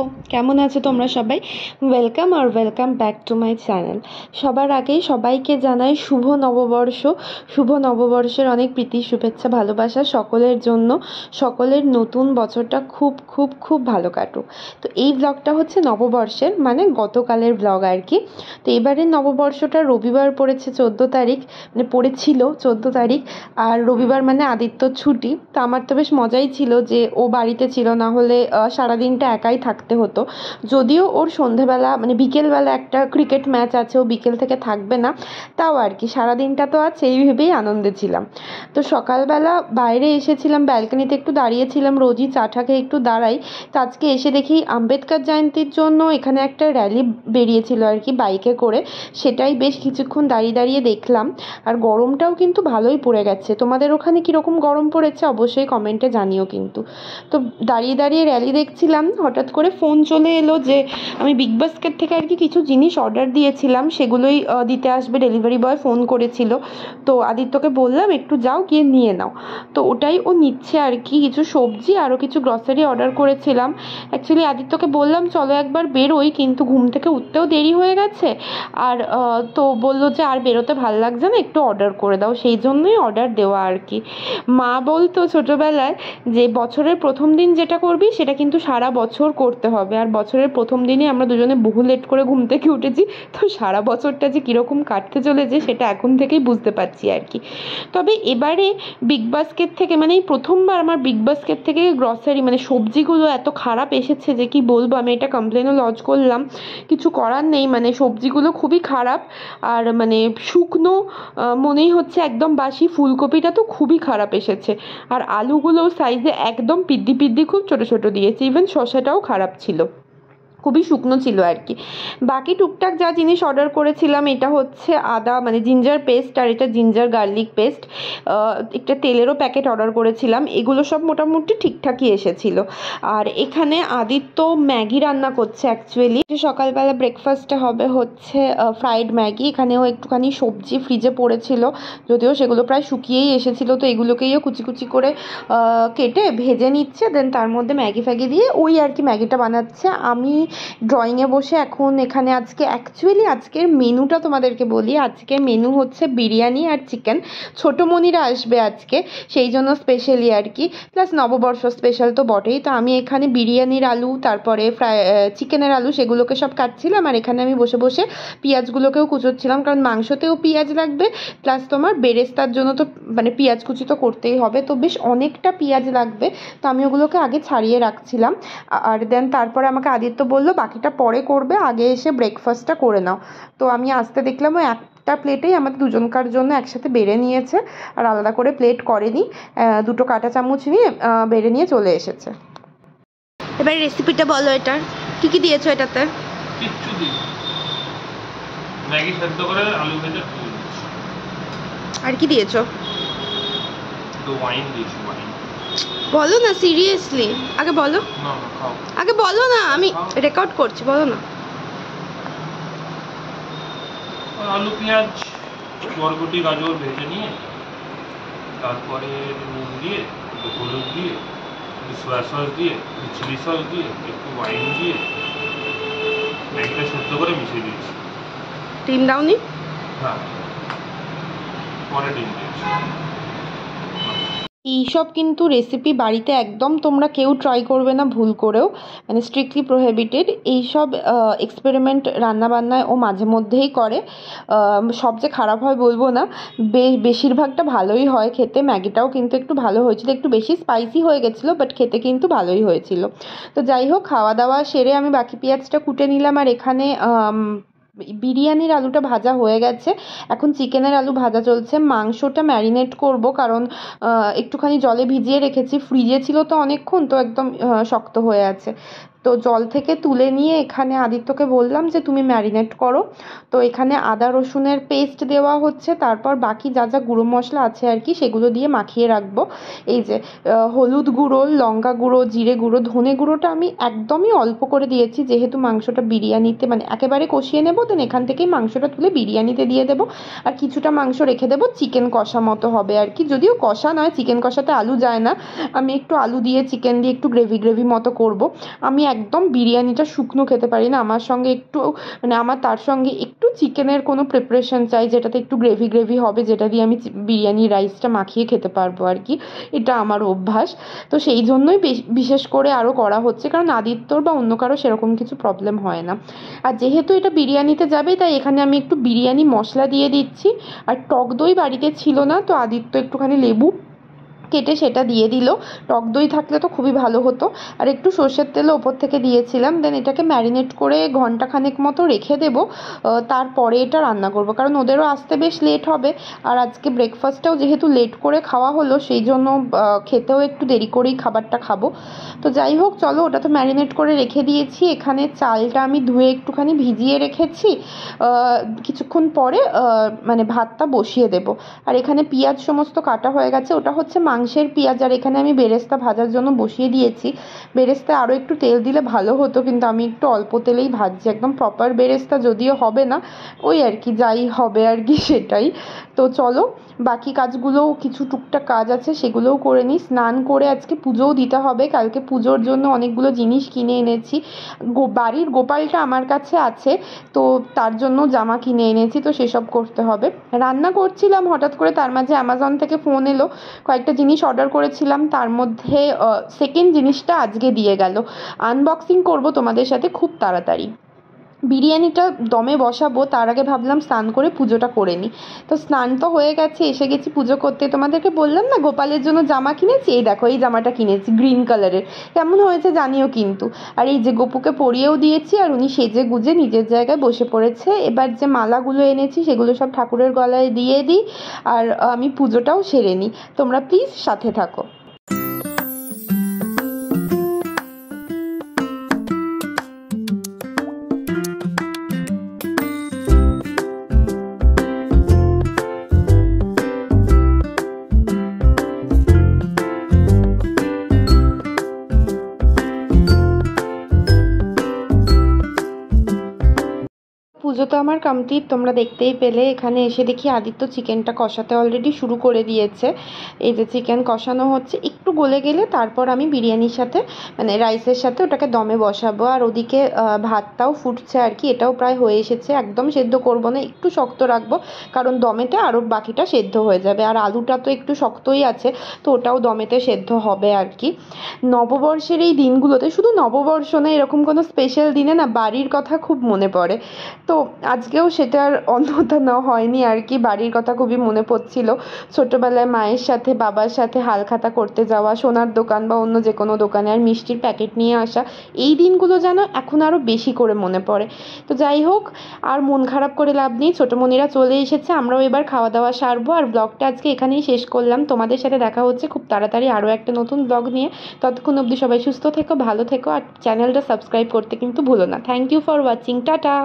Hello, কেমন আছো তোমরা সবাই? Welcome back to my channel. সবার আগেই সবাইকে জানাই শুভ নববর্ষ। শুভ নববর্ষের অনেক প্রীতি, শুভেচ্ছা, ভালোবাসা সকলের জন্য। সকলের নতুন বছরটা খুব খুব খুব ভালো কাটুক। তো এই ব্লগটা হচ্ছে নববর্ষের, মানে গতকালের ব্লগ আর কি। তো এবারের নববর্ষটা রবিবার পড়েছে 14 তারিখ, মানে পড়েছিল 14 তারিখ। আর রবিবার মানে আদিত্যর ছুটি। তো আমার তো বেশ মজাই ছিল যে ও বাড়িতে ছিল, না হলে সারাদিনটা একাই থাকতে হতো। যদিও ওর সন্ধেবেলা মানে বিকেলবেলা একটা ক্রিকেট ম্যাচ আছে, ও বিকেল থেকে থাকবে না, তাও আর কি সারাদিনটা তো আছে, এই ভেবেই আনন্দে ছিলাম। তো সকালবেলা বাইরে এসেছিলাম, ব্যালকনিতে একটু দাঁড়িয়েছিলাম, রোজই চা খেয়ে একটু দাঁড়াই। তো আজকে এসে দেখি আম্বেদকর জয়ন্তীর জন্য এখানে একটা র্যালি বেরিয়েছিল আর কি, বাইকে করে। সেটাই বেশ কিছুক্ষণ দাঁড়িয়ে দাঁড়িয়ে দেখলাম। আর গরমটাও কিন্তু ভালোই পড়ে গেছে। তোমাদের ওখানে কীরকম গরম পড়েছে অবশ্যই কমেন্টে জানিও কিন্তু। তো দাঁড়িয়ে দাঁড়িয়ে র্যালি দেখছিলাম, হঠাৎ করে ফোন চলে এলো যে আমি বিগ বাস্কেট থেকে আর কি কিছু জিনিস অর্ডার দিয়েছিলাম, সেগুলোই দিতে আসবে, ডেলিভারি বয় ফোন করেছিল। তো আদিত্যকে বললাম একটু যাও গিয়ে নিয়ে নাও। তো ওটাই ও নিচ্ছে আর কি, কিছু সবজি আরও কিছু গ্রসারি অর্ডার করেছিলাম। অ্যাকচুয়ালি আদিত্যকে বললাম চলো একবার বেরোই, কিন্তু ঘুম থেকে উঠতেও দেরি হয়ে গেছে। আর তো বললো যে আর বেরোতে ভালো লাগছে না, একটু অর্ডার করে দাও, সেই জন্যই অর্ডার দেওয়া আর কি। মা বলতো ছোটোবেলায় যে বছরের প্রথম দিন যেটা করবি সেটা কিন্তু সারা বছর করতে হবে। আর বছরের প্রথম দিনই আমরা দুজনে বহু লেট করে ঘুম থেকে উঠেছি, তো সারা বছরটা যে কীরকম কাটতে চলেছে সেটা এখন থেকেই বুঝতে পারছি আর কি। তবে এবারে বিগ বাস্কেট থেকে, মানে এই প্রথমবার আমার বিগ বাস্কেট থেকে গ্রসারি মানে সবজিগুলো এত খারাপ এসেছে যে কি বলবো। আমি এটা কমপ্লেনও লজ করলাম, কিছু করার নেই, মানে সবজিগুলো খুবই খারাপ। আর মানে শুকনো মনেই হচ্ছে একদম বাসি। ফুলকপিটা তো খুবই খারাপ এসেছে। আর আলুগুলোও সাইজে একদম পিদ্দি পিদ্দি, খুব ছোটো ছোটো দিয়েছে। ইভেন শসাটাও খারাপ ছিল, খুবই শুকনো ছিল আর কি। বাকি টুকটাক যা জিনিস অর্ডার করেছিলাম, এটা হচ্ছে আদা মানে জিঞ্জার পেস্ট, আর এটা জিঞ্জার গার্লিক পেস্ট। একটা তেলেরও প্যাকেট অর্ডার করেছিলাম। এগুলো সব মোটামুটি ঠিকঠাকই এসেছিল। আর এখানে আদিত্য ম্যাগি রান্না করছে অ্যাকচুয়ালি। সকালবেলা ব্রেকফাস্টে হবে হচ্ছে ফ্রাইড ম্যাগি। এখানেও একটুখানি সবজি ফ্রিজে পড়েছিল, যদিও সেগুলো প্রায় শুকিয়েই এসেছিলো। তো এগুলোকেইও কুচি কুচি করে কেটে ভেজে নিচ্ছে, দেন তার মধ্যে ম্যাগি ফ্যাগি দিয়ে ওই আর কি ম্যাগিটা বানাচ্ছে। আমি ড্রয়িংয়ে বসে এখন এখানে অ্যাকচুয়ালি আজকের মেনুটা তোমাদেরকে বলি। আজকের মেনু হচ্ছে বিরিয়ানি আর চিকেন। ছোটোমণিরা আসবে আজকে, সেই জন্য স্পেশালি আর কি, প্লাস নববর্ষ স্পেশাল তো বটেই। তো আমি এখানে বিরিয়ানির আলু, তারপরে চিকেনের আলু, সেগুলোকে সব কাটছিলাম। আর এখানে আমি বসে বসে পেঁয়াজগুলোকেও কুচোচ্ছিলাম, কারণ মাংসতেও পেঁয়াজ লাগবে, প্লাস তোমার বেরেস্তার জন্য তো মানে পেঁয়াজ কুচি তো করতেই হবে। তো বেশ অনেকটা পেঁয়াজ লাগবে, তো আমি ওগুলোকে আগে ছাড়িয়ে রাখছিলাম। আর দেন তারপরে আমাকে আদিত্য বললো বাকিটা পরে করবে, আগে এসে ব্রেকফাস্টটা করে নাও। তো আমি আসতে দেখলাম ওই একটা প্লেটেই আমাদের দুজনকার জন্য একসাথে বেড়ে নিয়েছে, আর আলাদা করে প্লেট করেনি। দুটো কাঁটা চামচ নিয়ে বেড়ে নিয়ে চলে এসেছে। এবার রেসিপিটা বলো, এটার কি কি দিয়েছো এটাতে? কিচ্ছু দিই, ম্যাগি সেদ্ধ করে আলু ভেজে। আর কি দিয়েছো? তো ওয়াইন দিয়েছি, ওয়াইন। বলো না সিরিয়াসলি, আগে বলো। না না খাও, আগে বলো না, আমি রেকর্ড করছি, বলো না। আলু পেঁয়াজ বরবটি গাজর ভেজে নিয়ে, তারপরে নুন দিয়ে, একটু হলুদ দিয়ে, একটু সয়া সস দিয়ে, একটু চিলি সস দিয়ে, একটু ওয়াইন দিয়ে ম্যাগিটা সেদ্ধ করে মিশিয়ে দিয়েছি। ডিম দাওনি? হ্যাঁ, পরে ডিম দিয়েছি। এইসব কিন্তু রেসিপি বাড়িতে একদম তোমরা কেউ ট্রাই করবে না ভুল করেও, মানে স্ট্রিক্টলি প্রোহিবিটেড। এইসব এক্সপেরিমেন্ট রান্নাবান্নায় ও মাঝে মধ্যেই করে। সব যে খারাপ হয় বলবো না, বেশিরভাগটা ভালোই হয় খেতে। ম্যাগিটাও কিন্তু একটু ভালো হয়েছিল, একটু বেশি স্পাইসি হয়ে গেছিলো, বাট খেতে কিন্তু ভালোই হয়েছিল। তো যাই হোক, খাওয়া দাওয়া সেরে আমি বাকি পেঁয়াজটা কুটে নিলাম। আর এখানে বিরিয়ানির আলুটা ভাজা হয়ে গেছে, এখন চিকেনের আলু ভাজা চলছে। মাংসটা ম্যারিনেট করব, কারণ একটুখানি জলে ভিজিয়ে রেখেছি, ফ্রিজে ছিল তো অনেকক্ষণ, তো একদম শক্ত হয়ে আছে। তো জল থেকে তুলে নিয়ে এখানে আদিত্যকে বললাম যে তুমি ম্যারিনেট করো। তো এখানে আদা রসুনের পেস্ট দেওয়া হচ্ছে, তারপর বাকি যা যা গুঁড়ো মশলা আছে আর কি সেগুলো দিয়ে মাখিয়ে রাখবো। এই যে হলুদ গুঁড়ো, লঙ্কা গুঁড়ো, জিরে গুঁড়ো, ধনে গুঁড়োটা আমি একদমই অল্প করে দিয়েছি, যেহেতু মাংসটা বিরিয়ানিতে মানে একেবারে কষিয়ে নেবো, দেন এখান থেকেই মাংসটা তুলে বিরিয়ানিতে দিয়ে দেবো। আর কিছুটা মাংস রেখে দেবো, চিকেন কষা মতো হবে আর কি। যদিও কষা নয়, চিকেন কষাতে আলু যায় না, আমি একটু আলু দিয়ে চিকেন দিয়ে একটু গ্রেভি গ্রেভি মতো করব। আমি একদম বিরিয়ানিটা শুকনো খেতে পারি না, আমার সঙ্গে একটু মানে আমার তার সঙ্গে একটু চিকেনের কোনো প্রিপারেশন চাই, যেটাতে একটু গ্রেভি গ্রেভি হবে, যেটা দিয়ে আমি বিরিয়ানি রাইসটা মাখিয়ে খেতে পারবো আর কি। এটা আমার অভ্যাস। তো সেই জন্যই বিশেষ করে আরও করা হচ্ছে, কারণ আদিত্যর বা অন্য কারো সেরকম কিছু প্রবলেম হয় না। আর যেহেতু এটা বিরিয়ানিতে যাবে, তাই এখানে আমি একটু বিরিয়ানি মশলা দিয়ে দিচ্ছি। আর টক দই বাড়িতে ছিল না, তো আদিত্য একটুখানি লেবু কেটে সেটা দিয়ে দিল। টক দই থাকলে তো খুবই ভালো হতো। আর একটু সর্ষের তেলও ওপর থেকে দিয়েছিলাম। দেন এটাকে ম্যারিনেট করে ঘন্টাখানেক মতো রেখে দেবো, তারপরে এটা রান্না করব, কারণ ওদেরও আসতে বেশ লেট হবে। আর আজকে ব্রেকফাস্টটাও যেহেতু লেট করে খাওয়া হলো, সেই জন্য খেতেও একটু দেরি করেই খাবারটা খাবো। তো যাই হোক, চলো, ওটা তো ম্যারিনেট করে রেখে দিয়েছি। এখানে চালটা আমি ধুয়ে একটুখানি ভিজিয়ে রেখেছি। কিছুক্ষণ পরে মানে ভাতটা বসিয়ে দেবো। আর এখানে পেঁয়াজ সমস্ত কাটা হয়ে গেছে, ওটা হচ্ছে মাংসের পেঁয়াজ। আর এখানে আমি বেরেস্তা ভাজার জন্য বসিয়ে দিয়েছি। বেরেস্তায় আরও একটু তেল দিলে ভালো হতো, কিন্তু আমি একটু অল্প তেলেই ভাজছি, একদম প্রপার বেরেস্তা যদিও হবে না, ওই আর কি, যাই হবে আর কি সেটাই। তো চলো, বাকি কাজগুলোও কিছু টুকটাক কাজ আছে, সেগুলোও করে নিই। স্নান করে আজকে পুজোও দিতে হবে, কালকে পুজোর জন্য অনেকগুলো জিনিস কিনে এনেছি। বাড়ির গোপালটা আমার কাছে আছে, তো তার জন্য জামা কিনে এনেছি, তো সেসব করতে হবে। রান্না করছিলাম, হঠাৎ করে তার মাঝে অ্যামাজন থেকে ফোন এলো। কয়েকটা জিনিস অর্ডার করেছিলাম, তার মধ্যে সেকেন্ড জিনিসটা আজকে দিয়ে গেল। আনবক্সিং করব তোমাদের সাথে খুব তাড়াতাড়ি। বিরিয়ানিটা দমে বসাবো, তার আগে ভাবলাম স্নান করে পুজোটা করে নিই। তো স্নান তো হয়ে গেছে, এসে গেছি পুজো করতে। তোমাদেরকে বললাম না গোপালের জন্য জামা কিনেছি, এই দেখো এই জামাটা কিনেছি গ্রিন কালারের, কেমন হয়েছে জানিও কিন্তু। আর এই যে গপুকে পরিয়েও দিয়েছি, আর উনি সেজে গুজে নিজের জায়গায় বসে পড়েছে। এবার যে মালাগুলো এনেছি সেগুলো সব ঠাকুরের গলায় দিয়ে দিই, আর আমি পুজোটাও সেরে নিই। তোমরা প্লিজ সাথে থাকো। পুজো তো আমার কমপ্লিট, তোমরা দেখতেই পেলে। এখানে এসে দেখি আদিত্য চিকেনটা কষাতে অলরেডি শুরু করে দিয়েছে। এই যে চিকেন কষানো হচ্ছে, একটু গলে গেলে তারপর আমি বিরিয়ানির সাথে মানে রাইসের সাথে ওটাকে দমে বসাবো। আর ওদিকে ভাতটাও ফুটছে আর কি, এটাও প্রায় হয়ে এসেছে। একদম সেদ্ধ করব না, একটু শক্ত রাখবো, কারণ দমেতে আরও বাকিটা সেদ্ধ হয়ে যাবে। আর আলুটা তো একটু শক্তই আছে, তো ওটাও দমেতে সেদ্ধ হবে আর কি। নববর্ষের এই দিনগুলোতে, শুধু নববর্ষ না, এরকম কোনো স্পেশাল দিনে না বাড়ির কথা খুব মনে পড়ে। তো আজকেও সেটার অন্যথা না হয়নি আর কি, বাড়ির কথা খুবই মনে পড়ছিল। ছোটোবেলায় মায়ের সাথে বাবার সাথে হালখাতা করতে যাওয়া, সোনার দোকান বা অন্য যে কোনো দোকানে, আর মিষ্টির প্যাকেট নিয়ে আসা, এই দিনগুলো যেন এখন আরও বেশি করে মনে পড়ে। তো যাই হোক, আর মন খারাপ করে লাভ নেই, ছোটোমণিরা চলে এসেছে, আমরাও এবার খাওয়া দাওয়া সারবো। আর ব্লগটা আজকে এখানেই শেষ করলাম। তোমাদের সাথে দেখা হচ্ছে খুব তাড়াতাড়ি আরও একটা নতুন ব্লগ নিয়ে। ততক্ষণ অবধি সবাই সুস্থ থেকো, ভালো থেকো, আর চ্যানেলটা সাবস্ক্রাইব করতে কিন্তু ভুলো না। Thank you for watching, tata.